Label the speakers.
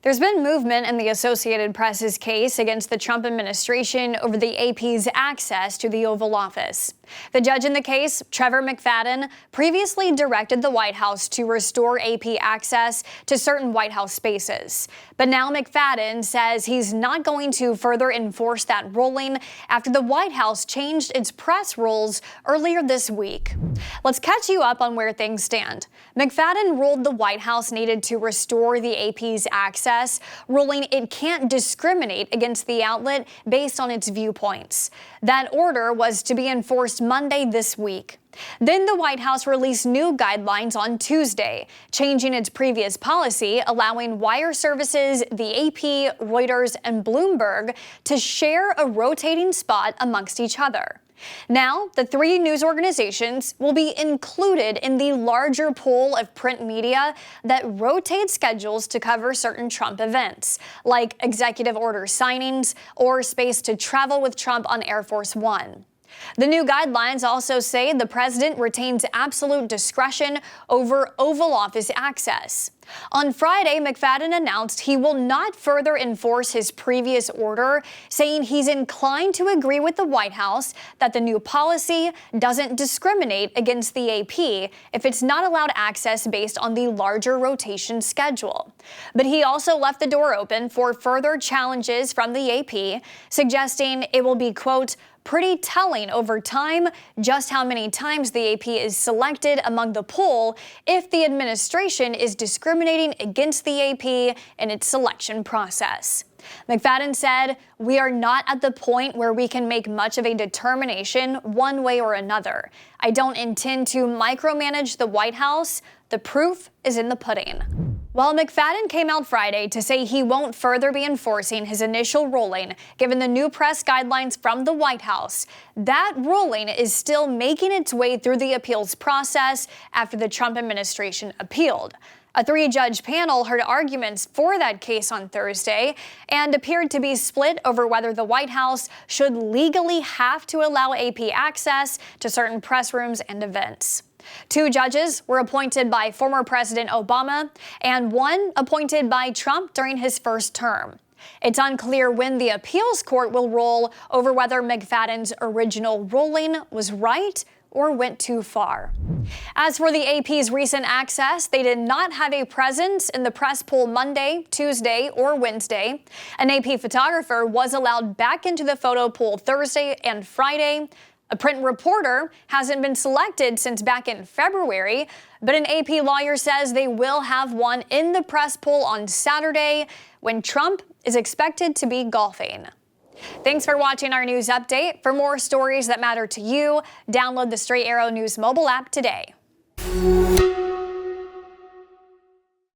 Speaker 1: There's been movement in the Associated Press's case against the Trump administration over the AP's access to the Oval Office. The judge in the case, Trevor McFadden, previously directed the White House to restore AP access to certain White House spaces. But now McFadden says he's not going to further enforce that ruling after the White House changed its press rules earlier this week. Let's catch you up on where things stand. McFadden ruled the White House needed to restore the AP's access, ruling it can't discriminate against the outlet based on its viewpoints. That order was to be enforced Monday this week. Then the White House released new guidelines on Tuesday, changing its previous policy, allowing wire services, the AP, Reuters, and Bloomberg to share a rotating spot amongst each other. Now, the three news organizations will be included in the larger pool of print media that rotates schedules to cover certain Trump events, like executive order signings or space to travel with Trump on Air Force One. The new guidelines also say the president retains absolute discretion over Oval Office access. On Friday, McFadden announced he will not further enforce his previous order, saying he's inclined to agree with the White House that the new policy doesn't discriminate against the AP if it's not allowed access based on the larger rotation schedule. But he also left the door open for further challenges from the AP, suggesting it will be, quote, pretty telling over time just how many times the AP is selected among the pool if the administration is discriminating against the AP in its selection process. McFadden said, "We are not at the point where we can make much of a determination one way or another. I don't intend to micromanage the White House. The proof is in the pudding." While McFadden came out Friday to say he won't further be enforcing his initial ruling, given the new press guidelines from the White House, that ruling is still making its way through the appeals process after the Trump administration appealed. A three-judge panel heard arguments for that case on Thursday and appeared to be split over whether the White House should legally have to allow AP access to certain press rooms and events. Two judges were appointed by former President Obama and one appointed by Trump during his first term. It's unclear when the appeals court will rule over whether McFadden's original ruling was right or went too far. As for the AP's recent access, they did not have a presence in the press pool Monday, Tuesday, or Wednesday. An AP photographer was allowed back into the photo pool Thursday and Friday. A print reporter hasn't been selected since back in February, but an AP lawyer says they will have one in the press pool on Saturday when Trump is expected to be golfing. Thanks for watching our news update. For more stories that matter to you, download the Straight Arrow News mobile app today.